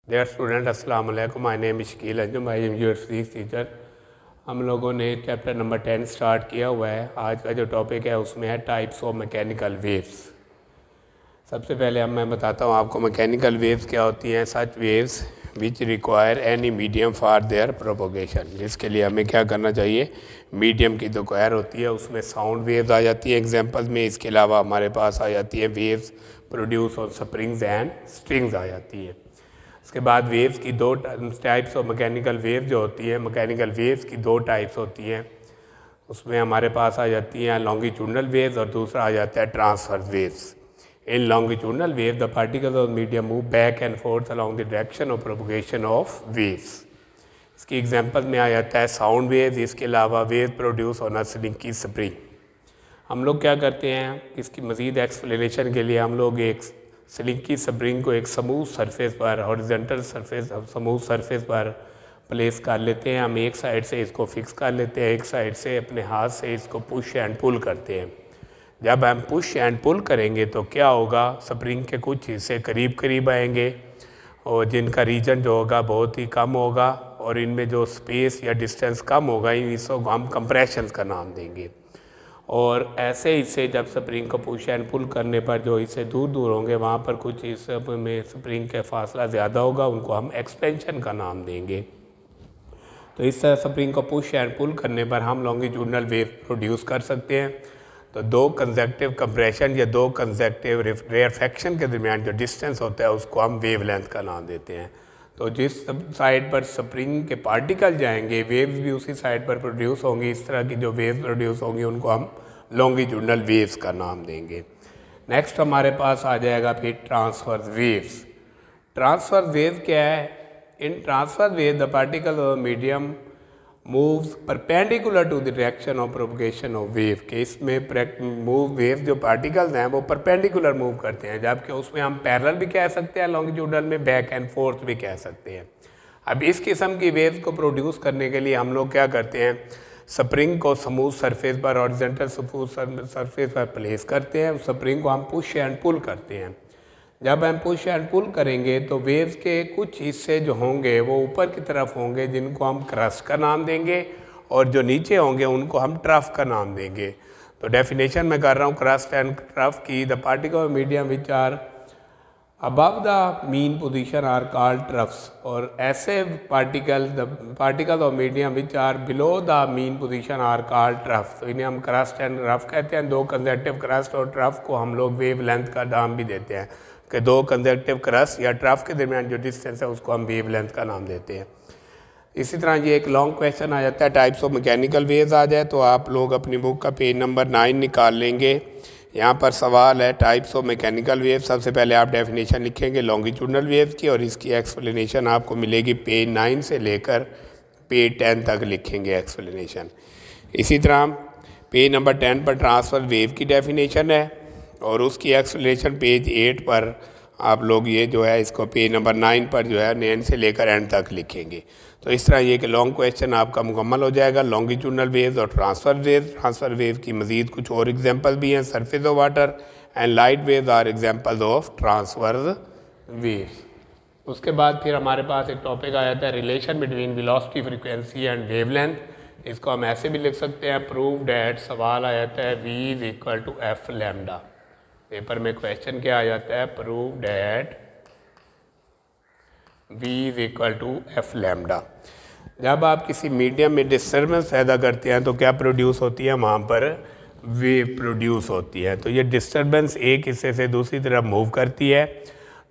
Dear student अस्सलाम वालेकुम, my name is Shakeel Anjum, I am your physics teacher. हम लोगों ने चैप्टर नंबर 10 स्टार्ट किया हुआ है। आज का जो टॉपिक है उसमें है टाइप्स ऑफ मैकेनिकल वेव्स। सबसे पहले मैं बताता हूँ आपको मैकेनिकल वेव्स क्या होती हैं। Such waves which require any medium for their propagation, जिसके लिए हमें क्या करना चाहिए, मीडियम की रिक्वायर होती है। उसमें साउंड वेव्स आ जाती है एग्जाम्पल में। इसके अलावा हमारे पास आ जाती है waves produce on springs and strings आ जाती है। उसके बाद वेव्स की दो टाइप्स ऑफ मैकेनिकल वेव जो होती है, मैकेनिकल वेव्स की दो टाइप्स होती हैं। उसमें हमारे पास आ जाती हैं लॉन्गिट्यूडनल वेव्स और दूसरा आ जाता है transverse waves. In longitudinal wave the particles of medium move back and fourth along the direction of propagation of waves. इसकी एग्जांपल में आ जाता है साउंड वेव्स। इसके अलावा wave produce on a slinky spring. हम लोग क्या करते हैं, इसकी मज़ीद एक्सप्लेनेशन के लिए हम लोग एक स्लिंकी स्प्रिंग को एक स्मूथ सरफेस पर, हॉरिजॉन्टल सरफेस, स्मूथ सरफेस पर प्लेस कर लेते हैं। हम एक साइड से इसको फिक्स कर लेते हैं, एक साइड से अपने हाथ से इसको पुश एंड पुल करते हैं। जब हम पुश एंड पुल करेंगे तो क्या होगा, स्प्रिंग के कुछ हिस्से करीब करीब आएंगे और जिनका रीजन जो होगा बहुत ही कम होगा, और इनमें जो स्पेस या डिस्टेंस कम होगा इसको हम कंप्रेशन का नाम देंगे। और ऐसे हिस्से जब स्प्रिंग को पुश एंड पुल करने पर जो हिस्से दूर दूर होंगे वहाँ पर कुछ हिस्से में स्प्रिंग का फासला ज़्यादा होगा, उनको हम एक्सपेंशन का नाम देंगे। तो इस तरह स्प्रिंग को पुश एंड पुल करने पर हम लॉन्गिट्यूडनल वेव प्रोड्यूस कर सकते हैं। तो दो कंसेक्टिव कंप्रेशन या दो कंसेक्टिव रेयरफेक्शन के दरमियान जो डिस्टेंस होता है उसको हम वेव लेंथ का नाम देते हैं। तो जिस साइड पर स्प्रिंग के पार्टिकल जाएंगे वेव्स भी उसी साइड पर प्रोड्यूस होंगी। इस तरह की जो वेव्स प्रोड्यूस होंगी उनको हम लॉन्गिट्यूडनल वेव्स का नाम देंगे। नेक्स्ट हमारे पास आ जाएगा फिर ट्रांसवर्स वेव्स। ट्रांसवर्स वेव क्या है? In transverse wave the particle of medium moves perpendicular to the direction of propagation of wave. के इसमें मूव वेव जो पार्टिकल्स हैं वो परपेंडिकुलर मूव करते हैं, जबकि उसमें हम पैरेलल भी कह सकते हैं, लॉन्गिट्यूडनल में बैक एंड फोर्थ भी कह सकते हैं। अब इस किस्म की वेव्स को प्रोड्यूस करने के लिए हम लोग क्या करते हैं, स्प्रिंग को स्मूथ सरफेस पर, हॉरिजॉन्टल स्मूथ सरफेस पर प्लेस करते हैं। स्प्रिंग को हम पुश एंड पुल करते हैं। जब हम पुश एंड पुल करेंगे तो वेव्स के कुछ हिस्से जो होंगे वो ऊपर की तरफ होंगे, जिनको हम क्रस्ट का नाम देंगे, और जो नीचे होंगे उनको हम ट्रफ का नाम देंगे। तो डेफिनेशन मैं कर रहा हूँ क्रस्ट एंड ट्रफ की। The particle medium which are above the mean position are called troughs. और ऐसे particle of medium which are below the mean position are called troughs. तो इन्हें हम क्रस्ट एंड रफ कहते हैं। दो कंसेक्टिव क्रस्ट और ट्रफ को हम लोग वेव लेंथ का नाम भी देते हैं कि दो कंसेक्टिव क्रस्ट या ट्रफ के दरमियान जो डिस्टेंस है उसको हम वेव लेंथ का नाम देते हैं। इसी तरह ये एक लॉन्ग क्वेश्चन आ जाता है, टाइप्स ऑफ मैकेनिकल वेव्स आ जाए तो आप लोग अपनी बुक का पेज नंबर 9 निकाल लेंगे। यहाँ पर सवाल है टाइप्स ऑफ मैकेनिकल वेव। सबसे पहले आप डेफिनेशन लिखेंगे लॉन्गिट्यूडनल वेव की, और इसकी एक्सप्लेनेशन आपको मिलेगी पेज 9 से लेकर पेज 10 तक लिखेंगे एक्सप्लेनेशन। इसी तरह पेज नंबर 10 पर ट्रांसफर वेव की डेफिनेशन है और उसकी एक्सप्लेनेशन पेज 8 पर आप लोग ये जो है इसको पेज नंबर 9 पर जो है एंड से लेकर एंड तक लिखेंगे। तो इस तरह ये कि लॉन्ग क्वेश्चन आपका मुकम्मल हो जाएगा। लॉन्गिट्यूडनल वेव्स और ट्रांसफर वेव की मज़ीद कुछ और एग्जांपल भी हैं। Surface of water and light waves are examples of transverse waves. उसके बाद फिर हमारे पास एक टॉपिक आ जाता है relation between velocity, frequency and wavelength. इसको हम ऐसे भी लिख सकते हैं, प्रूव डैट। सवाल आ जाता है V is equal to F lambda. Paper में क्वेश्चन क्या आ जाता है, prove that V is equal to F lambda. जब आप किसी मीडियम में डिस्टर्बेंस पैदा करते हैं तो क्या प्रोड्यूस होती है, वहाँ पर वेव प्रोड्यूस होती है। तो ये डिस्टर्बेंस एक हिस्से से दूसरी तरफ मूव करती है।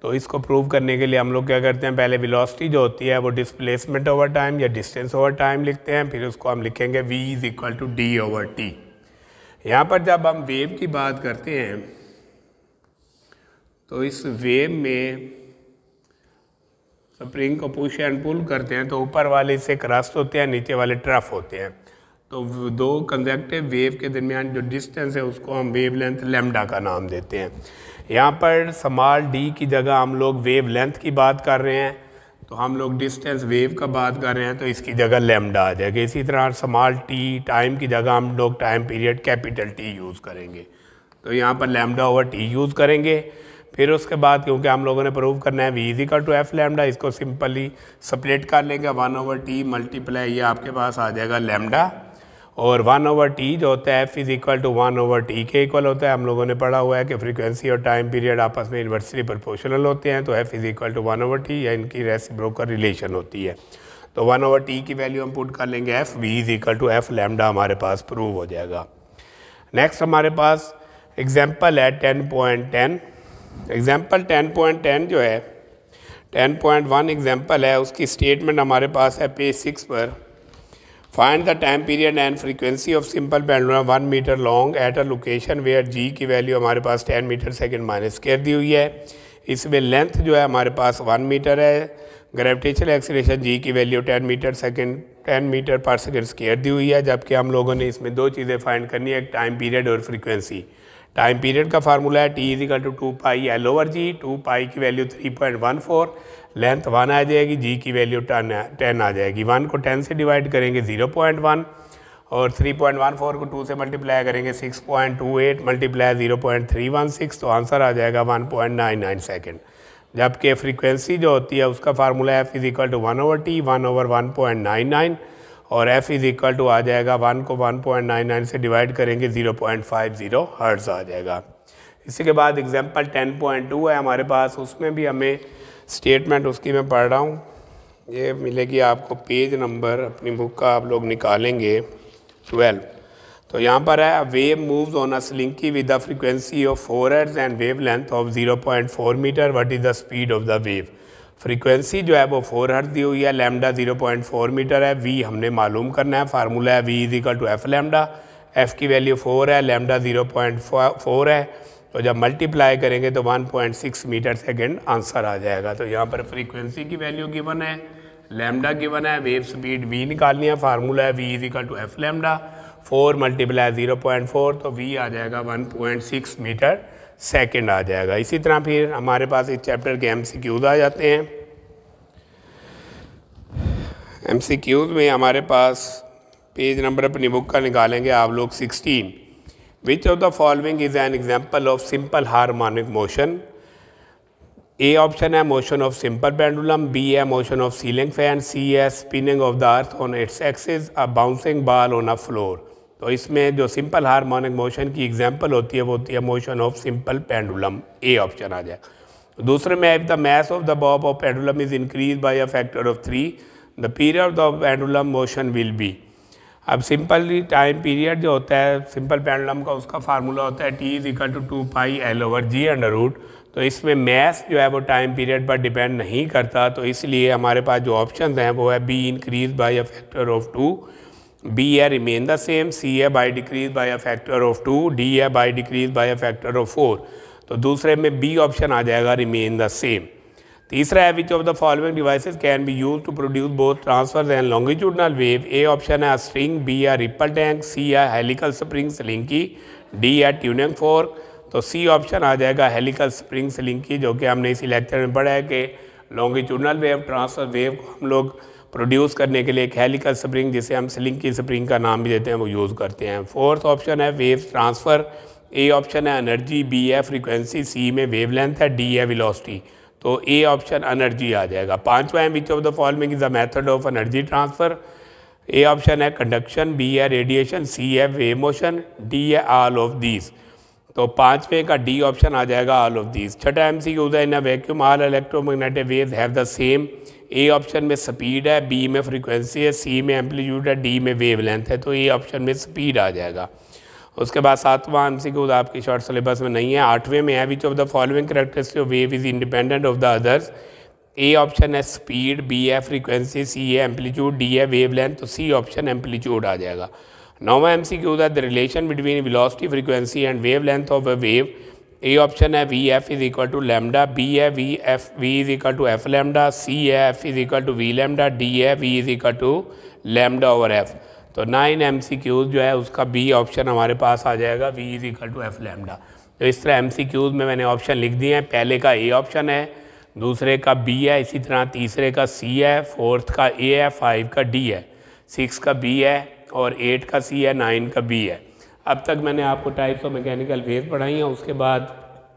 तो इसको प्रूव करने के लिए हम लोग क्या करते हैं, पहले वेलोसिटी जो होती है वो डिस्प्लेसमेंट ओवर टाइम या डिस्टेंस ओवर टाइम लिखते हैं, फिर उसको हम लिखेंगे V is equal to d over t. यहाँ पर जब हम वेव की बात करते हैं तो इस वेव में स्प्रिंग को पुश एंड पुल करते हैं तो ऊपर वाले से क्रस्ट होते हैं, नीचे वाले ट्रफ होते हैं। तो दो कंसेक्टिव वेव के दरमियान जो डिस्टेंस है उसको हम वेव लेंथ लैम्डा का नाम देते हैं। यहाँ पर स्मॉल डी की जगह हम लोग वेव लेंथ की बात कर रहे हैं, तो हम लोग डिस्टेंस वेव का बात कर रहे हैं तो इसकी जगह लैम्डा आ जाएगा। इसी तरह स्मॉल टी टाइम की जगह हम लोग time period capital T use करेंगे, तो यहाँ पर लैम्डा ओवर टी यूज़ करेंगे। फिर उसके बाद क्योंकि हम लोगों ने प्रूव करना है v equal to F lambda, इसको सिंपली स्प्लिट कर लेंगे 1/t मल्टीप्लाई ये आपके पास आ जाएगा लैम्डा, और 1/t जो होता है f is equal to 1/t के इक्वल होता है। हम लोगों ने पढ़ा हुआ है कि फ्रीक्वेंसी और टाइम पीरियड आपस में इन्वर्सली प्रोपोर्शनल होते हैं, तो f is equal to 1/t या इनकी रेसिप्रोकल रिलेशन होती है। तो 1/t की वैल्यू हम पुट कर लेंगे f, v is equal to F lambda हमारे पास प्रूव हो जाएगा। नेक्स्ट हमारे पास एग्जाम्पल है 10.10। एग्जाम्पल 10.10 जो है 10.1 एग्जाम्पल है, उसकी स्टेटमेंट हमारे पास है पेज 6 पर। Find the time period and frequency of simple pendulum 1 metre long at a location where g की वैल्यू हमारे पास 10 मीटर सेकेंड माइनस स्क्वायर दी हुई है। इसमें लेंथ जो है हमारे पास 1 मीटर है, ग्रेविटेशनल एक्सीलरेशन g की value 10 metre per second square दी हुई है। जबकि हम लोगों ने इसमें दो चीज़ें फाइंड करनी है, एक टाइम पीरियड और फ्रीक्वेंसी। टाइम पीरियड का फार्मूला है t is equal to 2 pi L over G, 2 pi की वैल्यू 3.14, लेंथ 1 आ जाएगी, जी की वैल्यू 10 आ जाएगी। 1 को 10 से डिवाइड करेंगे 0.1 और 3.14 को 2 से मल्टीप्लाई करेंगे 6.28 मल्टीप्लाई 0.316, तो आंसर आ जाएगा 1.99 सेकेंड। जबकि फ्रीक्वेंसी जो होती है उसका फार्मूला है f is equal to 1/t 1/1.99 और f इज इक्वल टू आ जाएगा 1 को 1.99 से डिवाइड करेंगे 0.50 हर्ट्ज़ आ जाएगा। इसी के बाद एग्जांपल 10.2 है हमारे पास, उसमें भी हमें स्टेटमेंट उसकी मैं पढ़ रहा हूँ, ये मिलेगी आपको पेज नंबर अपनी बुक का आप लोग निकालेंगे 12। तो यहाँ पर है wave moves on a slinky with the frequency of 4 hertz and wave length of 0.4 metre, what is the speed of the wave. Frequency जो है वो 4 हर्ट्ज़ दी हुई है, लैम्डा 0.4 मीटर है, v हमने मालूम करना है, फार्मूला है v is equal to F lambda, f की वैल्यू 4 है, लैम्डा 0.4 है, तो जब मल्टीप्लाई करेंगे तो 1.6 मीटर सेकेंड आंसर आ जाएगा। तो यहाँ पर फ्रीक्वेंसी की वैल्यू गिवन है, लैम्डा गिवन है, वेव स्पीड v निकालनी है, फार्मूला है v is equal to F lambda, 4 multiply 0.4 तो v आ जाएगा 1.6 मीटर सेकेंड आ जाएगा। इसी तरह फिर हमारे पास इस चैप्टर के MCQs आ जाते हैं। MCQs में हमारे पास पेज नंबर अपनी बुक का निकालेंगे आप लोग 16। Which of the following is an example of simple harmonic motion. A option है motion of simple pendulum, B है motion of ceiling fan, C है spinning of the earth on its axis, a bouncing ball on a floor. तो इसमें जो simple harmonic motion की example होती है वो होती है motion of simple pendulum, A option आ जाए। दूसरे में if the mass of the Bob of pendulum is increase by a factor of 3 the period of the pendulum motion will be. अब सिंपल टाइम पीरियड जो होता है simple pendulum का, उसका formula होता है t is equal to 2 pi L over g under root. तो इसमें मैथ जो है वो टाइम पीरियड पर डिपेंड नहीं करता, तो इसलिए हमारे पास जो ऑप्शन हैं वो है B increase by a factor of 2, B है रिमेन द सेम, सी है by decrease by a factor of 2, D है by decrease by a factor of 4। तो दूसरे में बी ऑप्शन आ जाएगा रिमेन द सेम। तीसरा है which of the following devices can be use to produce both transverse and longitudinal wave. A option है string, B है ripple tank, C है helical spring slinky, D है tuning fork. तो C option आ जाएगा helical spring slinky, जो कि हमने इसी लेक्चर में पढ़ा है कि लॉन्गिट्यूडनल वेव ट्रांसफर वेव को हम लोग प्रोड्यूस करने के लिए एक हेलिकल स्प्रिंग, जिसे हम स्लिंकी स्प्रिंग का नाम भी देते हैं, वो यूज़ करते हैं। फोर्थ ऑप्शन है वेव ट्रांसफ़र, ए ऑप्शन है एनर्जी, बी है फ्रीक्वेंसी, सी में वेव लेंथ है, डी है वेलोसिटी। तो ए ऑप्शन एनर्जी आ जाएगा। पांचवा है which of the following is the method of energy transfer. A option है कंडक्शन, बी है रेडिएशन, सी है वेव मोशन, डी है ऑल ऑफ दीज। तो पांचवें का डी ऑप्शन आ जाएगा ऑल ऑफ दीज। छठा MCQ है in a vacuum all electromagnetic waves have the same. A option में स्पीड है, बी में फ्रीक्वेंसी है, सी में एम्पलीट्यूड है, डी में वेव लेंथ है। तो ए ऑप्शन में स्पीड आ जाएगा। उसके बाद सातवां MCQ आपकी शॉर्ट सिलेबस में नहीं है। आठवें में है which of the following characteristic of wave is independent of the others. A option है स्पीड, बी है फ्रीक्वेंसी, सी है एम्पलीट्यूड, डी है वेव लेंथ। तो सी ऑप्शन एम्पलीट्यूड आ जाएगा। नौवां MCQ है the relation between velocity, frequency and wave length of a wave. A option है V F is equal to lambda, B है V is equal to F lambda, C है F is equal to V lambda, D है V is equal to lambda over F. तो 9 MCQs जो है उसका B option हमारे पास आ जाएगा, v is equal to F lambda. तो इस तरह MCQs में मैंने ऑप्शन लिख दिए हैं। पहले का ए ऑप्शन है, दूसरे का बी है, इसी तरह तीसरे का सी है, फोर्थ का ए है, 5 का डी है, 6 का बी है और 8 का सी है, 9 का बी है। अब तक मैंने आपको टाइप्स ऑफ मैकेनिकल वेव पढ़ाई हैं। उसके बाद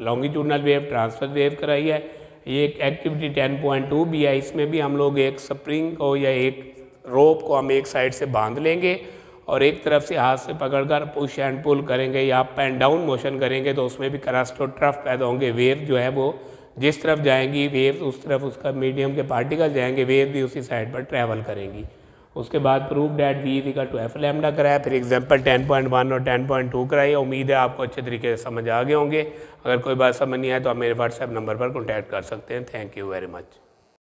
लॉन्गिट्यूडनल वेव, ट्रांसफर वेव कराई है। ये एक एक्टिविटी 10.2 भी है, इसमें भी हम लोग एक स्प्रिंग को या एक रोप को हम एक साइड से बांध लेंगे और एक तरफ से हाथ से पकड़कर पुश एंड पुल करेंगे या अप एंड डाउन मोशन करेंगे, तो उसमें भी क्रस्ट और ट्रफ पैदा होंगे। वेव जो है वो जिस तरफ जाएंगी वेव उस तरफ उसका मीडियम के पार्टिकल जाएंगे, वेव भी उसी साइड पर ट्रैवल करेंगी। उसके बाद prove that v equal to F lambda कराया, फिर एग्जांपल 10.1 और 10.2 कराई। उम्मीद है आपको अच्छे तरीके से समझ आ गए होंगे। अगर कोई बात समझ नहीं आए तो आप मेरे व्हाट्सएप नंबर पर कॉन्टैक्ट कर सकते हैं। Thank you very much.